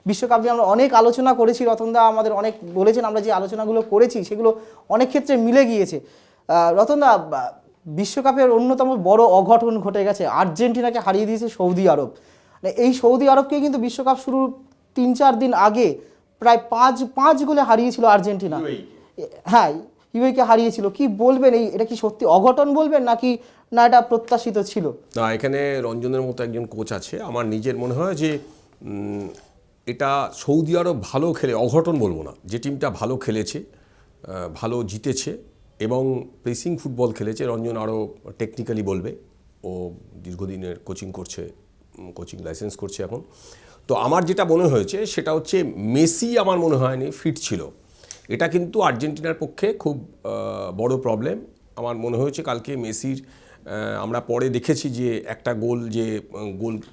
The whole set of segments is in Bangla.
বিশ্বকাপ নিয়ে আমরা অনেক আলোচনা করেছি, রতনদা আমাদের অনেক বলেছেন, আমরা যে আলোচনাগুলো করেছি সেগুলো অনেক ক্ষেত্রে মিলে গিয়েছে। রতনদা, বিশ্বকাপের অন্যতম বড় অঘটন ঘটে গেছে, আর্জেন্টিনাকে হারিয়ে দিয়েছে সৌদি আরব। এই সৌদি আরবকে কিন্তু বিশ্বকাপ শুরুর 3-4 দিন আগে প্রায় পাঁচ গোলে হারিয়েছিল আর্জেন্টিনা। হ্যাঁ, ইউএইকে হারিয়েছিল। কি বলবেন, এটা কি সত্যি অঘটন বলবেন নাকি না এটা প্রত্যাশিত ছিল? না, এখানে রঞ্জনের মতো একজন কোচ আছে, আমার নিজের মনে হয় যে এটা সৌদি আরব ভালো খেলে, অঘটন বলবো না, যে টিমটা ভালো খেলেছে, ভালো জিতেছে এবং প্রেসিং ফুটবল খেলেছে। রঞ্জন আরও টেকনিক্যালি বলবে, ও দীর্ঘদিনের কোচিং করছে, কোচিং লাইসেন্স করছে এখন। তো আমার যেটা মনে হয়েছে সেটা হচ্ছে মেসি আমার মনে হয়নি ফিট ছিল। এটা কিন্তু আর্জেন্টিনার পক্ষে খুব বড় প্রবলেম আমার মনে হয়েছে কালকে মেসির। আমরা পরে দেখেছি যে একটা গোল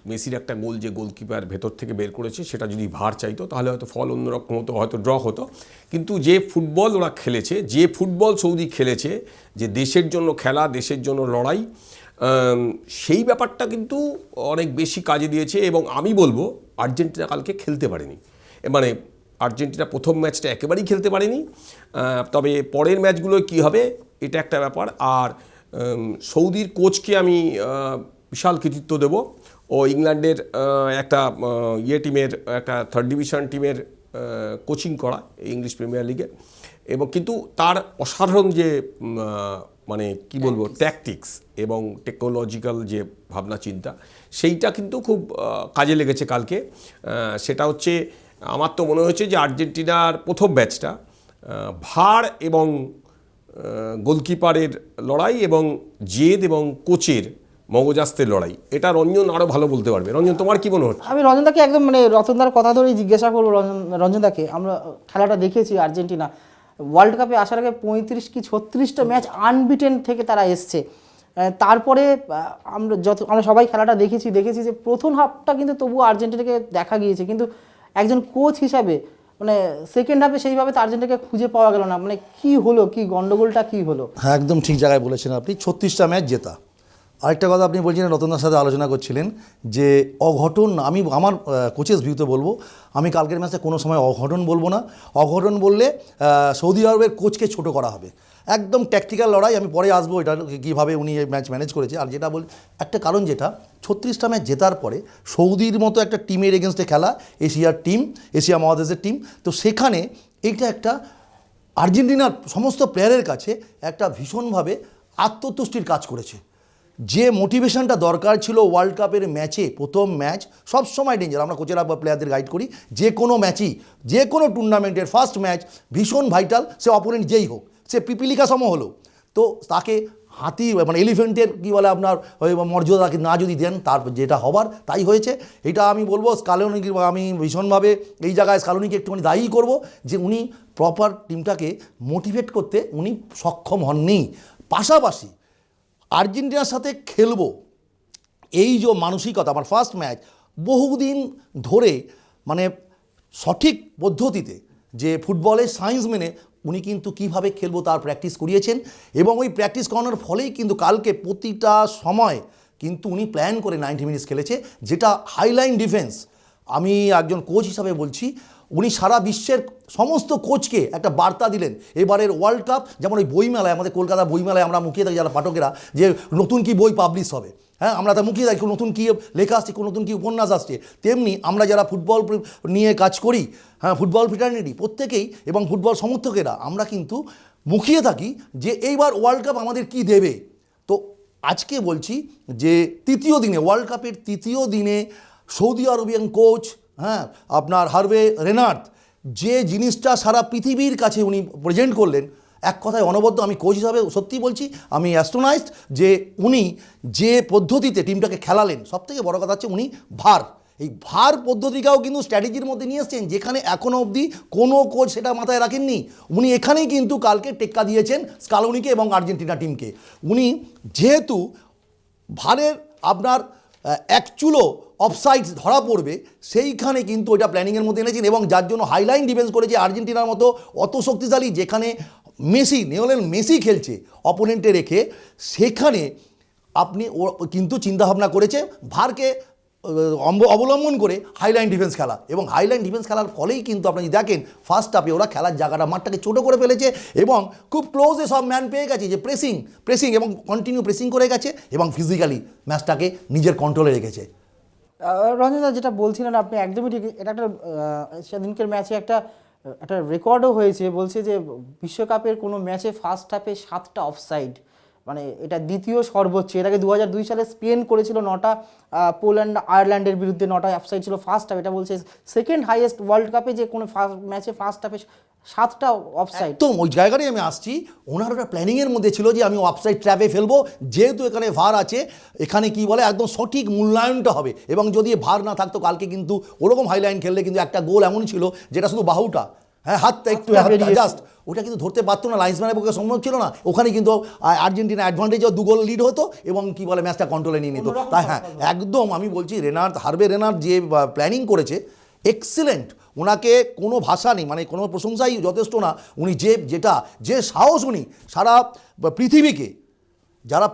মেসির একটা গোল যে গোলকিপার ভেতর থেকে বের করেছে, সেটা যদি ভার চাইতো তাহলে হয়তো ফল অন্যরকম হতো, হয়তো ড্র হতো। কিন্তু যে ফুটবল ওরা খেলেছে, যে ফুটবল সৌদি খেলেছে, যে দেশের জন্য খেলা, দেশের জন্য লড়াই, সেই ব্যাপারটা কিন্তু অনেক বেশি কাজে দিয়েছে। এবং আমি বলবো আর্জেন্টিনা কালকে খেলতে পারেনি, মানে আর্জেন্টিনা প্রথম ম্যাচটা একেবারেই খেলতে পারেনি। তবে পরের ম্যাচগুলোয় কী হবে এটা একটা ব্যাপার। আর সৌদির কোচকে আমি বিশাল কৃতিত্ব দেব। ও ইংল্যান্ডের একটা টিমের, একটা 3rd ডিভিশন টিমের কোচিং করা ইংলিশ প্রিমিয়ার লিগে, এবং কিন্তু তার অসাধারণ যে মানে কি বলবো ট্যাকটিক্স এবং টেকনোলজিক্যাল যে ভাবনা চিন্তা, সেইটা কিন্তু খুব কাজে লেগেছে কালকে। সেটা হচ্ছে আমার তো মনে হয়েছে যে আর্জেন্টিনার প্রথম ম্যাচটা ভার এবং গোলকিপারের লড়াই এবং জেদ এবং কোচের মগজাস্তের লড়াই, এটা রঞ্জন আরও ভালো বলতে পারবে। রঞ্জন, তোমার কি মনে হচ্ছে? আমি রঞ্জনদাকে একদম রতনদার কথা ধরেই জিজ্ঞাসা করবো। রঞ্জনদাকে, আমরা খেলাটা দেখেছি, আর্জেন্টিনা ওয়ার্ল্ড কাপে আসার আগে 35 কি 36টা ম্যাচ আনবিটেন থেকে তারা এসছে। তারপরে আমরা সবাই খেলাটা দেখেছি যে প্রথম হাফটা কিন্তু তবুও আর্জেন্টিনাকে দেখা গিয়েছে, কিন্তু একজন কোচ হিসাবে সেকেন্ড হাফে সেইভাবে তো আর্জেন্টিনাকে খুঁজে পাওয়া গেল না। কি হলো, কি গন্ডগোলটা কি হলো? হ্যাঁ, একদম ঠিক জায়গায় বলেছেন আপনি। 36টা ম্যাচ জেতা। আরেকটা কথা আপনি বলছিলেন, রতনদার সাথে আলোচনা করছিলেন যে অঘটন, আমি আমার কোচেস ভিউতে বলবো, আমি কালকের ম্যাচে কোনো সময় অঘটন বলবো না। অঘটন বললে সৌদি আরবের কোচকে ছোট করা হবে। একদম ট্যাকটিক্যাল লড়াই, আমি পরে আসবো এটা কীভাবে উনি এই ম্যাচ ম্যানেজ করেছে। আর যেটা একটা কারণ, যেটা 36টা ম্যাচ জেতার পরে সৌদির মতো একটা টিমের এগেনস্টে খেলা, এশিয়ার টিম, এশিয়া মহাদেশের টিম, তো সেখানে এইটা একটা আর্জেন্টিনার সমস্ত প্লেয়ারের কাছে একটা ভীষণভাবে আত্মতুষ্টির কাজ করেছে। যে মোটিভেশনটা দরকার ছিল ওয়ার্ল্ড কাপের ম্যাচে, প্রথম ম্যাচ সবসময় ডেঞ্জার। আমরা কোচেরা বা প্লেয়ারদের গাইড করি, যে কোনো ম্যাচই, যে কোনো টুর্নামেন্টের ফার্স্ট ম্যাচ ভীষণ ভাইটাল। সে অপোনেন্ট যেই হোক, সে পিপিলিকা সম হলো, তো তাকে হাতি এলিফেন্টের কী বলে আপনার ওই মর্যাদাকে না যদি দেন, তার যেটা হবার তাই হয়েছে। এটা আমি বলবো স্কালোনিকে, আমি ভীষণভাবে এই জায়গায় স্কালোনিকে একটুখানি দায়ী করব যে উনি প্রপার টিমটাকে মোটিভেট করতে উনি সক্ষম হননি। পাশাপাশি আর্জেন্টিনার সাথে খেলবো এই যে মানসিকতা, আমার ফার্স্ট ম্যাচ বহুদিন ধরে সঠিক পদ্ধতিতে যে ফুটবলের সায়েন্স মেনে উনি কিন্তু কীভাবে খেলবো তার প্র্যাকটিস করিয়েছেন, এবং ওই প্র্যাকটিস করানোর ফলেই কিন্তু কালকে প্রতিটা সময় কিন্তু উনি প্ল্যান করে 90 মিনিটস খেলেছে, যেটা হাইলাইন ডিফেন্স। আমি একজন কোচ হিসাবে বলছি, উনি সারা বিশ্বের সমস্ত কোচকে একটা বার্তা দিলেন। এবারের ওয়ার্ল্ড কাপ যেমন ওই বইমেলায়, আমাদের কলকাতা বইমেলায় আমরা মুখিয়ে থাকি যারা পাঠকেরা, যে নতুন কি বই পাবলিশ হবে, হ্যাঁ আমরা তা মুখিয়ে থাকি, নতুন কী লেখা আসছে, নতুন কী উপন্যাস আসছে। তেমনি আমরা যারা ফুটবল নিয়ে কাজ করি, হ্যাঁ ফুটবল ফ্রেটার্নিটি প্রত্যেকেই এবং ফুটবল সমর্থকেরা, আমরা কিন্তু মুখিয়ে থাকি যে এইবার ওয়ার্ল্ড কাপ আমাদের কি দেবে। তো আজকে বলছি যে তৃতীয় দিনে, ওয়ার্ল্ড কাপের তৃতীয় দিনে সৌদি আরবিয়ান কোচ, হ্যাঁ আপনার হার্ভে রেনার্ড, যে জিনিসটা সারা পৃথিবীর কাছে উনি প্রেজেন্ট করলেন, এক কথায় অনবদ্য। আমি কোচ হিসাবে সত্যি বলছি, আমি অ্যাস্ট্রোনাইজড যে উনি যে পদ্ধতিতে টিমটাকে খেলালেন। সবথেকে বড় কথা হচ্ছে উনি এই ভার পদ্ধতিটাও কিন্তু স্ট্র্যাটেজির মধ্যে নিয়ে এসছেন, যেখানে এখনও অবধি কোনো কোচ সেটা মাথায় রাখেননি। উনি এখানেই কিন্তু কালকে টেক্কা দিয়েছেন স্কালোনিকে এবং আর্জেন্টিনা টিমকে। উনি যেহেতু ভারের আপনার এক চুলো অফসাইড ধরা পড়বে, সেইখানে কিন্তু ওইটা প্ল্যানিংয়ের মধ্যে এনেছেন, এবং যার জন্য হাইলাইন ডিফেন্স করেছে আর্জেন্টিনার মতো অত শক্তিশালী, যেখানে লিওনেল মেসি খেলছে অপোনেন্টে রেখে, সেখানে আপনি ও কিন্তু চিন্তাভাবনা করেছে ভারকে অবলম্বন করে হাইলাইন ডিফেন্স খেলা, এবং হাইলাইন ডিফেন্স খেলার ফলেই কিন্তু আপনি যদি দেখেন ফার্স্ট হাফে ওরা খেলার জায়গাটা মাঠটাকে ছোটো করে ফেলেছে এবং খুব ক্লোজে সব ম্যান পেয়ে গেছে, যে প্রেসিং এবং কন্টিনিউ প্রেসিং করে গেছে এবং ফিজিক্যালি ম্যাচটাকে নিজের কন্ট্রোলে রেখেছে। রঞ্জনদা যেটা বলছিলেন আপনি একদমই ঠিক, এটা একটা সেদিনকের ম্যাচে একটা রেকর্ডও হয়েছে, বলছে যে বিশ্বকাপের কোনো ম্যাচে ফার্স্ট হাফে 7টা অফসাইড, মানে এটা দ্বিতীয় সর্বোচ্চ। এর আগে 2002 সালে স্পেন করেছিল 9টা, পোল্যান্ড আয়ারল্যান্ডের বিরুদ্ধে 9টা অফসাইড ছিল ফার্স্ট হাফে। এটা বলছে সেকেন্ড হাইয়েস্ট ওয়ার্ল্ড কাপে যে কোনো ম্যাচে ফার্স্ট হাফে 7টা অফসাইড। তো ওই জায়গাটাই আমি আসছি, ওনার ওটা প্ল্যানিংয়ের মধ্যে ছিল যে আমি অফসাইড ট্র্যাপে ফেলবো, যেহেতু এখানে ভার আছে, এখানে কি বলে একদম সঠিক মূল্যায়নটা হবে, এবং যদি ভার না থাকতো কালকে কিন্তু ওরকম হাইলাইন খেললে কিন্তু একটা গোল এমন ছিল যেটা শুধু বাহুটা, হ্যাঁ হাতটা একটু জাস্ট ওটা কিন্তু ধরতে পারতো না, লাইন্সম্যানের পক্ষে সম্ভব ছিল না। ওখানে কিন্তু আর্জেন্টিনা অ্যাডভান্টেজও 2 গোল লিড হতো এবং কি বলে ম্যাচটা কন্ট্রোলে নিয়ে নিত। তাই হ্যাঁ একদম আমি বলছি হার্ভে রেনার যে প্ল্যানিং করেছে এক্সিলেন্ট, ওনাকে কোনো ভাষা নেই, মানে কোনো প্রশংসাই যথেষ্ট না। উনি যে সাহস উনি সারা পৃথিবীকে, যারা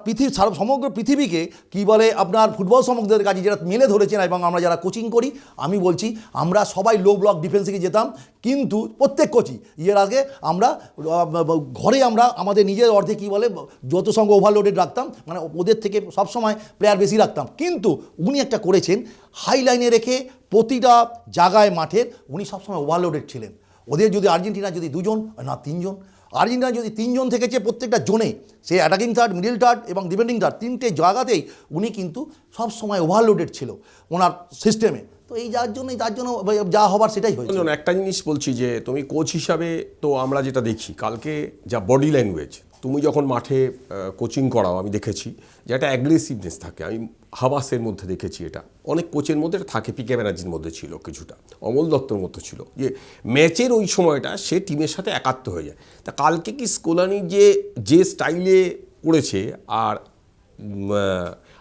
সমগ্র পৃথিবীকে কি বলে আপনার ফুটবল সমগ্রদের কাছে যারা মেলে ধরেছেন, এবং আমরা যারা কোচিং করি, আমি বলছি আমরা সবাই লো ব্লক ডিফেন্সে যেতাম, কিন্তু প্রত্যেক কোচই এর আগে আমরা ঘরে আমরা আমাদের নিজের অর্ধে কি বলে যত সঙ্গে ওভারলোডেড রাখতাম, মানে ওদের থেকে সবসময় প্লেয়ার বেশি রাখতাম। কিন্তু উনি একটা করেছেন হাই লাইনে রেখে প্রতিটা জায়গায় মাঠের উনি সবসময় ওভারলোডেড ছিলেন। ওদের যদি আর্জেন্টিনা যদি 2 জন না 3 জন, আর্জেন্টিনা যদি 3 জন থেকেছে প্রত্যেকটা জোনে, সে অ্যাটাকিং থার্ড, মিডল থার্ড এবং ডিফেন্ডিং থার্ড, 3টে জায়গাতেই উনি কিন্তু সব সময় ওভারলোডেড ছিল ওনার সিস্টেমে। তো এই যার জন্য যা হবার সেটাই হয়েছে। একটা জিনিস বলছি যে তুমি কোচ হিসাবে তো আমরা যেটা দেখি কালকে যা বডি ল্যাঙ্গুয়েজ, তুমি যখন মাঠে কোচিং করাও আমি দেখেছি যে একটা অ্যাগ্রেসিভনেস থাকে। আমি হাবাসের মধ্যে দেখেছি, এটা অনেক কোচের মধ্যে থাকে, পিকে ব্যানার্জির মধ্যে ছিল কিছুটা, অমল দত্তর মধ্যে ছিল, যে ম্যাচের ওই সময়টা সে টিমের সাথে একাত্ম হয়ে যায়। তা কালকে কি স্কোলানি যে স্টাইলে করেছে আর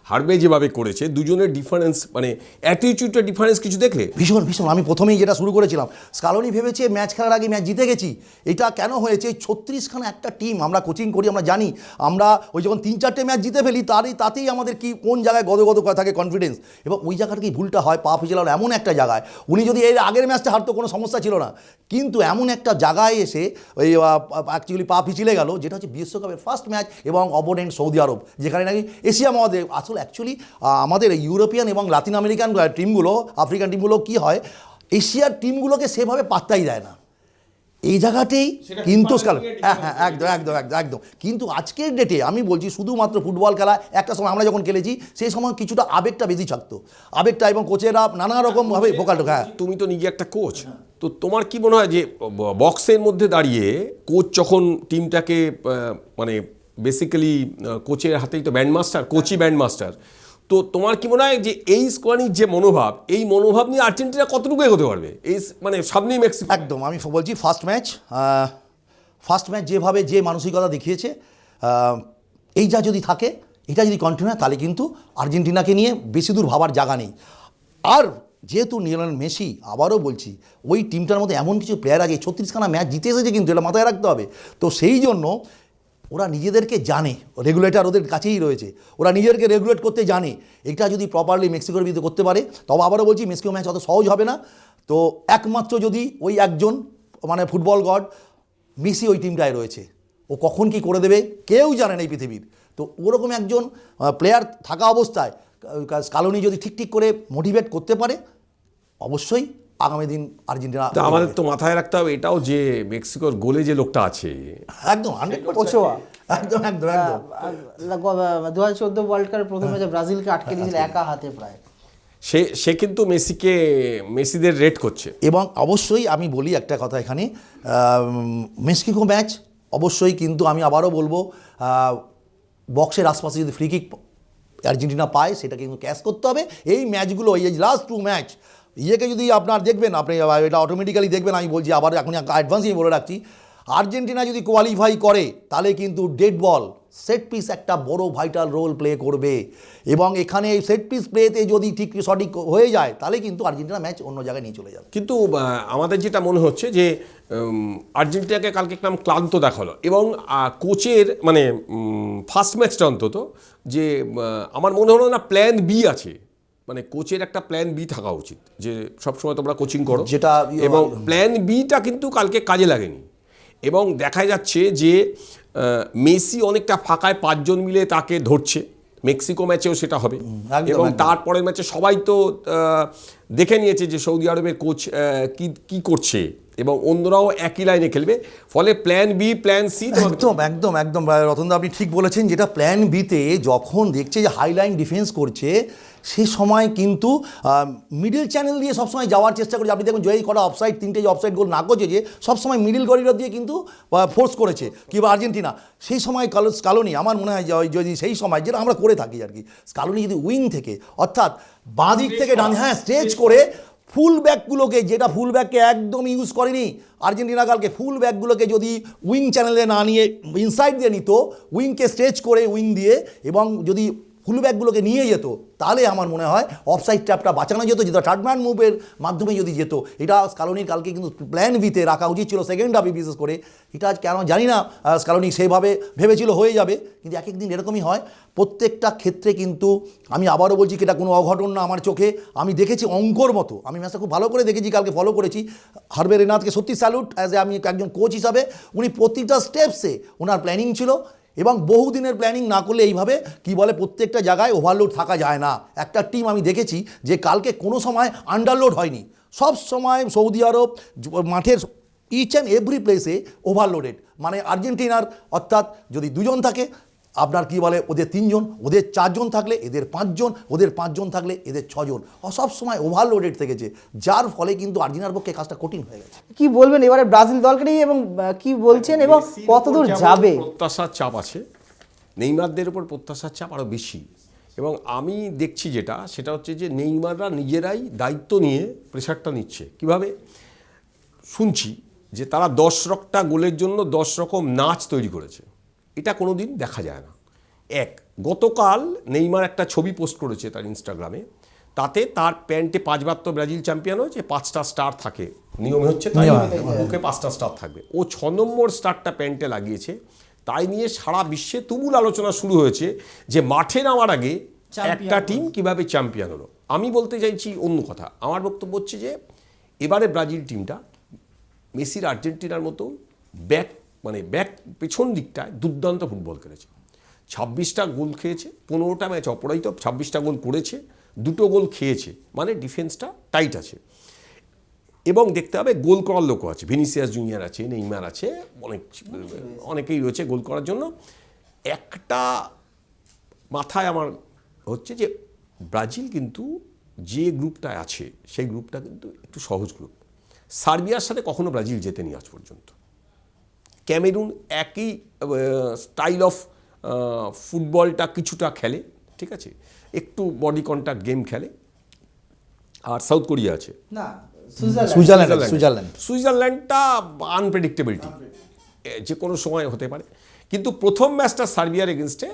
হার্ভে যেভাবে করেছে, দুজনের ডিফারেন্স, মানে অ্যাটিটিউডটা ডিফারেন্স কিছু দেখলে? ভীষণ আমি প্রথমেই যেটা শুরু করেছিলাম, স্কালোনি ভেবেছে ম্যাচ খেলার আগে ম্যাচ জিতে গেছি। এটা কেন হয়েছে? 36খানা একটা টিম, আমরা কোচিং করি, আমরা জানি, আমরা ওই যখন 3-4টে ম্যাচ জিতে ফেলি তাতেই আমাদের কি কোন জায়গায় গদগদ থাকে কনফিডেন্স, এবং ওই জায়গাটাকেই ভুলটা হয়। পা ফিজলাল এমন একটা জায়গায়, উনি যদি এর আগের ম্যাচটা হারতো কোনো সমস্যা ছিল না, কিন্তু এমন একটা জায়গায় এসে ওই অ্যাকচুয়ালি পা পিছলে গেল, যেটা হচ্ছে বিশ্বকাপের ফার্স্ট ম্যাচ এবং অপোনেন্ট সৌদি আরব, যেখানে নাকি এশিয়া মহাদেশ আসলে অ্যাকচুয়ালি আমাদের ইউরোপিয়ান এবং লাতিন আমেরিকান টিমগুলো, আফ্রিকান টিমগুলো কি হয়, এশিয়ার টিমগুলোকে সেভাবে পাত্তাই দেয় না। এই জায়গাতেই কিন্তু হ্যাঁ একদম কিন্তু আজকের ডেটে আমি বলছি শুধুমাত্র ফুটবল খেলা, একটা সময় আমরা যখন খেলেছি সেই সময় কিছুটা আবেগটা বেশি থাকতো, আবেগটা, এবং কোচেরা নানা রকমভাবে ভোকাল। হ্যাঁ তুমি তো নিজে একটা কোচ, তো তোমার কি মনে হয় যে বক্সের মধ্যে দাঁড়িয়ে কোচ যখন টিমটাকে মানে বেসিক্যালি কোচের হাতেই তো ব্যান্ডমাস্টার, কোচই ব্যান্ডমাস্টার, তো তোমার কি মনে হয় যে এই স্কোয়ানির যে মনোভাব, এই মনোভাব নিয়ে আর্জেন্টিনা কতটুকু এগোতে পারবে এই মানে সামনেই মেক্সিকো? একদম আমি বলছি ফার্স্ট ম্যাচ যেভাবে যে মানসিকতা দেখিয়েছে, এই যা যদি থাকে, এটা যদি কন্টিনিউ হয়, তাহলে কিন্তু আর্জেন্টিনাকে নিয়ে বেশি দূর ভাবার জায়গা নেই। আর যেহেতু লিওনেল মেসি, আবারও বলছি, ওই টিমটার মধ্যে এমন কিছু প্লেয়ার আগে 36খানা ম্যাচ জিতে এসেছে, কিন্তু এটা মাথায় রাখতে হবে। তো সেই জন্য ওরা নিজেদেরকে জানে, রেগুলেটর ওদের কাছেই রয়েছে, ওরা নিজেদেরকে রেগুলেট করতে জানে। এটা যদি প্রপারলি মেক্সিকোর বিরুদ্ধে করতে পারে, তবে আবারও বলছি মেক্সিকো ম্যাচ অত সহজ হবে না। তো একমাত্র যদি ওই একজন মানে ফুটবল গড মেসি ওই টিমটায় রয়েছে, ও কখন কি করে দেবে কেউ জানে না এই পৃথিবীর। তো ওরকম একজন প্লেয়ার থাকা অবস্থায় স্কালোনি যদি ঠিক করে মোটিভেট করতে পারে, অবশ্যই আগামী দিন আর্জেন্টিনা। আমাদের তো মাথায় রাখতে হবে এটাও যে মেক্সিকোর গোলে যে লোকটা আছে, একদম 100% ওচোয়া, একদম 2014 ওয়ার্ল্ড কাপের প্রথম ম্যাচে ব্রাজিলকে আটকে দিয়েছিল একা হাতে প্রায়। সে কিন্তু মেসিদের রেট করছে। এবং অবশ্যই আমি বলি একটা কথা এখানে, মেক্সিকো ম্যাচ অবশ্যই, কিন্তু আমি আবারও বলবো বক্সের আশপাশে যদি ফ্রি কিক আর্জেন্টিনা পায়, সেটা কিন্তু ক্যাচ করতে হবে। এই ম্যাচগুলো, এই লাস্ট 2 ম্যাচ ইয়েকে যদি আপনার দেখবেন, আপনি এটা অটোমেটিক্যালি দেখবেন। আমি বলছি আবার এখন অ্যাডভান্সই বলে রাখছি, আর্জেন্টিনা যদি কোয়ালিফাই করে, তাহলে কিন্তু ডেড বল সেট পিস একটা বড় ভাইটাল রোল প্লে করবে, এবং এখানে এই সেট পিস প্লেতে যদি ঠিক সঠিক হয়ে যায়, তাহলে কিন্তু আর্জেন্টিনা ম্যাচ অন্য জায়গায় নিয়ে চলে যাবে। কিন্তু আমাদের যেটা মনে হচ্ছে যে আর্জেন্টিনাকে কালকে একদম ক্লান্ত দেখালো, এবং কোচের মানে ফার্স্ট ম্যাচটা অন্তত যে আমার মনে হলো না প্ল্যান বি আছে, মানে কোচের একটা প্ল্যান বি থাকা উচিত, যে সবসময় তোমরা কোচিং করো, যেটা এবং প্ল্যান বিটা কিন্তু কালকে কাজে লাগেনি। এবং দেখা যাচ্ছে যে মেসি অনেকটা ফাঁকায় 5 জন মিলে তাকে ধরছে, মেক্সিকো ম্যাচেও সেটা হবে। একদম, এবং একদম। তারপরের ম্যাচে সবাই তো দেখে নিয়েছে যে সৌদি আরবের কোচ কি করছে, এবং অন্যরাও একই লাইনে খেলবে, ফলে প্ল্যান বি প্ল্যান সি। একদম রতনদা আপনি ঠিক বলেছেন, যেটা প্ল্যান বিতে যখন দেখছে যে হাইলাইন ডিফেন্স করছে সে সময় কিন্তু মিডল চ্যানেল দিয়ে সবসময় যাওয়ার চেষ্টা করছে। আপনি দেখুন জয়ী করা অফসাইড, 3টে যে অফসাইড গোল না করছে, যে সবসময় মিডল করিডর দিয়ে কিন্তু ফোর্স করেছে কিংবা আর্জেন্টিনা। সেই সময় স্কালোনি আমার মনে হয় যদি সেই সময় যেটা আমরা করে থাকি আর কি, স্কালোনি যদি উইং থেকে অর্থাৎ বাঁ দিক থেকে ডান স্ট্রেচ করে ফুল ব্যাকগুলোকে, যেটা ফুল ব্যাককে একদম ইউজ করেনি আর্জেন্টিনা কালকে, ফুল ব্যাকগুলোকে যদি উইং চ্যানেলে না নিয়ে ইনসাইড দিয়ে নিত, উইংকে স্ট্রেচ করে উইং দিয়ে, এবং যদি ফুল ব্যাকগুলোকে নিয়ে যেত, তাহলে আমার মনে হয় অফসাইড ট্র্যাপটা বাঁচানো যেত, যেটা থার্ডম্যান মুভের মাধ্যমে যদি যেত। এটা স্কালোনির কালকে কিন্তু প্ল্যান বিতে রাখা উচিত ছিল, সেকেন্ড হাফে বিশেষ করে। এটা আজ কেন জানি না স্কালোনি সেভাবে ভেবেছিল হয়ে যাবে, কিন্তু এক একদিন এরকমই হয়। প্রত্যেকটা ক্ষেত্রে কিন্তু আমি আবারও বলছি, এটা কোনো অঘটন না আমার চোখে। আমি দেখেছি অঙ্কর মতো, আমি ম্যাচটা খুব ভালো করে দেখেছি, কালকে ফলো করেছি। হার্বে রেনাথকে সত্যি স্যালুট, অ্যাজ এ আমি একজন কোচ হিসাবে। উনি প্রতিটা স্টেপসে ওনার প্ল্যানিং ছিল, এবং বহুদিনের প্ল্যানিং না করলে এইভাবে কি বলে প্রত্যেকটা জায়গায় ওভারলোড থাকা যায় না। একটা টিম আমি দেখেছি যে কালকে কোনো সময় আন্ডারলোড হয়নি, সব সময় সৌদি আরব মাঠের ইচ অ্যান্ড এভরি প্লেসে ওভারলোডেড। মানে আর্জেন্টিনার অর্থাৎ যদি 2 জন থাকে, আপনার কি বলে ওদের 3 জন, ওদের 4 জন থাকলে এদের 5 জন, ওদের 5 জন থাকলে এদের 6 জন, সব সময় ওভারলোডেড থেকেছে, যার ফলে কিন্তু আর্জেন্টিনার পক্ষে কাজটা কঠিন হয়ে গেছে। কি বলবেন এবারে ব্রাজিল দলকে নিয়ে, এবং কি বলছেন এবং কতদূর যাবে? প্রত্যাশার চাপ আছে, নেইমারদের উপর প্রত্যাশার চাপ আরও বেশি। এবং আমি দেখছি সেটা হচ্ছে যে নেইমাররা নিজেরাই দায়িত্ব নিয়ে প্রেশারটা নিচ্ছে। কিভাবে? শুনছি যে তারা 10টা গোলের জন্য 10 রকম নাচ তৈরি করেছে, এটা কোনো দিন দেখা যায় না। গতকাল নেইমার একটা ছবি পোস্ট করেছে তার ইনস্টাগ্রামে, তাতে তার প্যান্টে 5বার তো ব্রাজিল চ্যাম্পিয়ন হয়েছে, 5টা স্টার থাকে, নিয়মে হচ্ছে তাই, বুকে 5টা স্টার থাকবে। ও 6 নম্বর স্টারটা প্যান্টে লাগিয়েছে। তাই নিয়ে সারা বিশ্বে তুমুল আলোচনা শুরু হয়েছে যে মাঠে নামার আগে একটা টিম কিভাবে চ্যাম্পিয়ন হলো। আমি বলতে চাইছি অন্য কথা। আমার বক্তব্য হচ্ছে যে এবারে ব্রাজিল টিমটা মেসির আর্জেন্টিনার মতো ব্যাক পেছন দিকটায় দুর্দান্ত ফুটবল খেলেছে। 26টা গোল খেয়েছে, 15টা ম্যাচ অপরাজিত, 26টা গোল করেছে, 2টো গোল খেয়েছে, মানে ডিফেন্সটা টাইট আছে। এবং দেখতে হবে গোল করার লোকও আছে, ভিনিসিয়াস জুনিয়র আছে, নেইমার আছে, অনেকেই রয়েছে গোল করার জন্য। একটা মাথায় আমার হচ্ছে যে ব্রাজিল কিন্তু যে গ্রুপটায় আছে সেই গ্রুপটা কিন্তু একটু সহজ গ্রুপ। সার্বিয়ার সাথে কখনো ব্রাজিল জেতেনি আজ পর্যন্ত। ক্যামেরুন একই স্টাইল অফ ফুটবলটা কিছুটা খেলে, ঠিক আছে, একটু বডি কন্ট্যাক্ট গেম খেলে। আর সাউথ কোরিয়া আছে, না সুইজারল্যান্ডটা আনপ্রেডিক্টেবিলিটি, যে কোনো সময় হতে পারে। কিন্তু প্রথম ম্যাচটা সার্বিয়ার এগেনস্টে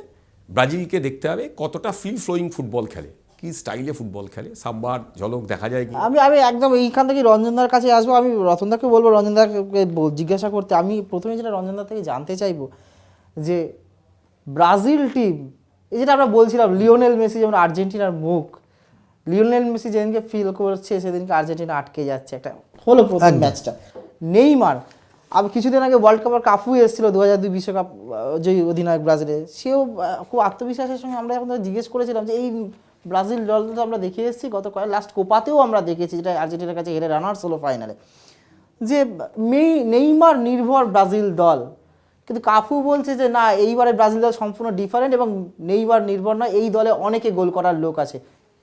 ব্রাজিলকে দেখতে হবে কতটা ফ্রি ফ্লোয়িং ফুটবল খেলে, কি স্টাইলে ফুটবল খেলে, সাম্বার ঝলক দেখা যায় কি। আমি একদম এইখান থেকে রঞ্জনদার কাছে আসবো। আমি রতনদাকে বলবো রঞ্জনদাকে জিজ্ঞাসা করতে। আমি প্রথমে যেটা রঞ্জনদার থেকে জানতে চাইবো যে ব্রাজিল টিম, এই যেটা আমরা বলছিলাম লিওনেল মেসি যেমন আর্জেন্টিনার মুখ, লিওনেল মেসি যেদিনকে ফিল করছে সেদিনকে আর্জেন্টিনা আটকে যাচ্ছে, একটা হলো প্রথম ম্যাচটা। নেইমার আমি কিছুদিন আগে ওয়ার্ল্ড কাপের কাপু এসেছিল 2002 বিশ্বকাপ জয়ী অধিনায়ক ব্রাজিলের, সেও খুব আত্মবিশ্বাসের সঙ্গে আমরা যখন জিজ্ঞেস করেছিলাম যে এই ব্রাজিল দল তো আমরা দেখে এসেছি, গত লাস্ট কোপাতেও আমরা দেখেছি যেটা আর্জেন্টিনার কাছে হেরে রানার্স হলো ফাইনালে, যে নেইমার নির্ভর ব্রাজিল দল। কিন্তু কাফু বলছে যে না, এইবারে ব্রাজিল দল সম্পূর্ণ ডিফারেন্ট এবং নেইমার নির্ভর নয়, এই দলে অনেকে গোল করার লোক আছে।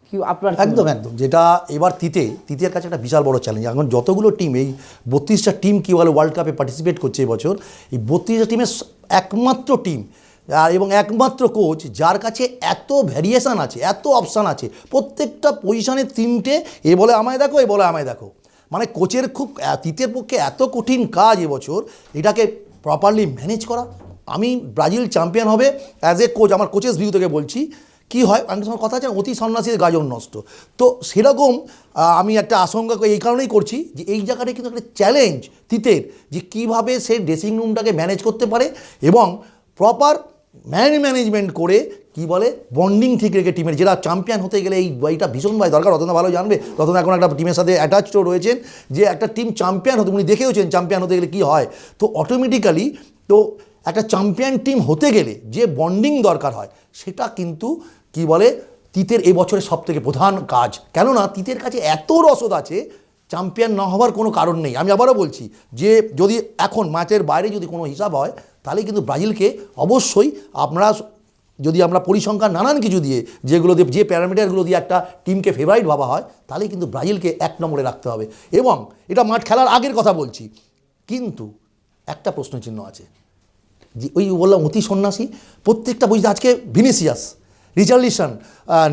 কি আপনার একদম যেটা এবার তৃতীয়ের কাছে একটা বিশাল বড় চ্যালেঞ্জ। এখন যতগুলো টিম, এই 32টা টিম কি বলে ওয়ার্ল্ড কাপে পার্টিসিপেট করছে এবছর, এই 32টা টিমের একমাত্র টিম এবং একমাত্র কোচ যার কাছে এত ভ্যারিয়েশান আছে, এত অপশান আছে, প্রত্যেকটা পজিশনের 3টে, এ বলে আমায় দেখো, এ বলে আমায় দেখো। মানে কোচের খুব তৃতীয়ের পক্ষে এত কঠিন কাজ এবছর, এটাকে প্রপারলি ম্যানেজ করা। আমি ব্রাজিল চ্যাম্পিয়ন হবে অ্যাজ এ কোচ, আমার কোচেস ভিউ থেকে বলছি। কি হয় অনেক সময় কথা আছে অতি সন্ন্যাসীর গাজন নষ্ট, তো সেরকম আমি একটা আশঙ্কা এই কারণেই করছি যে এই জায়গাটা কিন্তু একটা চ্যালেঞ্জ তিতের, যে কীভাবে সে ড্রেসিং রুমটাকে ম্যানেজ করতে পারে এবং প্রপার ম্যানেজমেন্ট করে কি বলে বন্ডিং ঠিক রেখে টিমের, যেটা চ্যাম্পিয়ন হতে গেলে এইটা ভীষণ ভাই দরকার। রতন ভালো জানবে, রতন এখন একটা টিমের সাথে অ্যাটাচড রয়েছেন, যে একটা টিম চ্যাম্পিয়ন হতে উনি দেখেওছেন চ্যাম্পিয়ন হতে গেলে কী হয়। তো অটোমেটিক্যালি তো একটা চ্যাম্পিয়ন টিম হতে গেলে যে বন্ডিং দরকার হয় সেটা কিন্তু কি বলে তিতের এবছরের সবথেকে প্রধান কাজ। কেননা তিতের কাছে এত রসদ আছে, চ্যাম্পিয়ন না হওয়ার কোনো কারণ নেই। আমি আবারও বলছি যে যদি এখন ম্যাচের বাইরে যদি কোনো হিসাব হয় তাহলে কিন্তু ব্রাজিলকে অবশ্যই যদি আমরা পরিসংখ্যান নানান কিছু দিয়ে যেগুলো দিয়ে যে প্যারামিটারগুলো দিয়ে একটা টিমকে ফেভারিট ভাবা হয় তাহলে কিন্তু ব্রাজিলকে 1 নম্বরে রাখতে হবে। এবং এটা মাঠ খেলার আগের কথা বলছি, কিন্তু একটা প্রশ্নচিহ্ন আছে, যে ওই বললাম অতি সন্ন্যাসী প্রত্যেকটা বুঝতে আজকে ভিনিসিয়াস, রিচার্লিসন,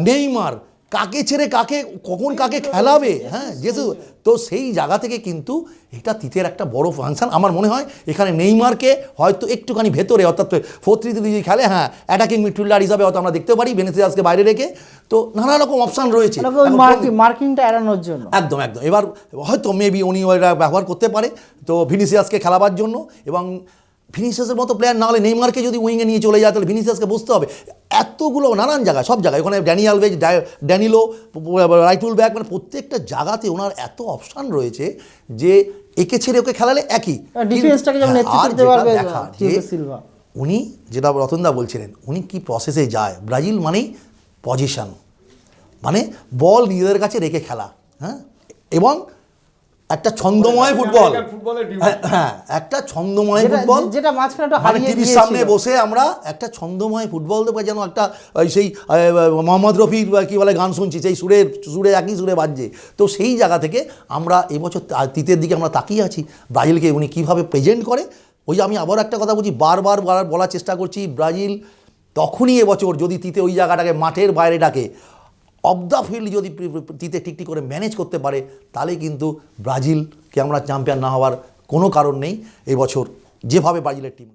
নেইমার, কাকে ছেড়ে কাকে কখন কাকে খেলাবে, হ্যাঁ জেসু, তো সেই জায়গা থেকে কিন্তু এটা তিতের একটা বড় ফাংশন। আমার মনে হয় এখানে নেইমারকে হয়তো একটুখানি ভেতরে অর্থাৎ 4-3-3 যদি খেলে, হ্যাঁ অ্যাটাকিং মিডফিল্ডার হিসাবে হয়তো আমরা দেখতে পারি, ভিনিসিয়াসকে বাইরে রেখে। তো নানা রকম অপশান রয়েছে মার্কিংটা এড়ানোর জন্য। একদম একদম। এবার হয়তো মেবি উনি ওইটা ব্যবহার করতে পারে তো ভিনিসিয়াসকে খেলাবার জন্য, এবং ভিনিসিয়াসের মতো প্লেয়ার না হলে নেইমারকে যদি উইংয়ে নিয়ে চলে যায় তাহলে ভিনিসিয়াসকে বুঝতে হবে এতগুলো নানান জায়গায়, সব জায়গায় ওখানে ড্যানি আলভেজ, ড্যানিলো, রাইটুল ব্যাক, মানে প্রত্যেকটা জায়গাতে ওনার এত অপশান রয়েছে যে একে ছেড়ে ওকে খেলালে একই ডিফেন্সটাকে যেমন নেতৃত্ব দিতে পারবে থিয়াগো সিলভা। উনি যেটা রতনদা বলছিলেন, উনি কি প্রসেসে যায়। ব্রাজিল মানেই পজিশন, মানে বল নিজেদের কাছে রেখে খেলা, হ্যাঁ, এবং একটা ছন্দময় ফুটবল, হ্যাঁ একটা ছন্দময় ফুটবল, যেটা মাঝখানে একটু মানে হারিয়ে টিভির গিয়েছিল। সামনে বসে আমরা একটা ছন্দময় ফুটবল দেবো, যেন একটা সেই মোহাম্মদ রফির কী বলে গান শুনছি, সেই সুরে একই সুরে বাজছে। তো সেই জায়গা থেকে আমরা এবছর তিতের দিকে আমরা তাকিয়ে আছি ব্রাজিলকে উনি কীভাবে প্রেজেন্ট করে। ওই যে আমি আবার একটা কথা বলছি, বারবার বলার চেষ্টা করছি, ব্রাজিল তখনই এবছর যদি তিতে ওই জায়গাটাকে মাঠের বাইরে ডাকে, অফ দ্য ফিল্ড যদি তিতে ঠিকঠাক করে ম্যানেজ করতে পারে, তাহলে কিন্তু ব্রাজিলকে আমরা চ্যাম্পিয়ন না হওয়ার কোনো কারণ নেই এবছর যেভাবে ব্রাজিলের টিম।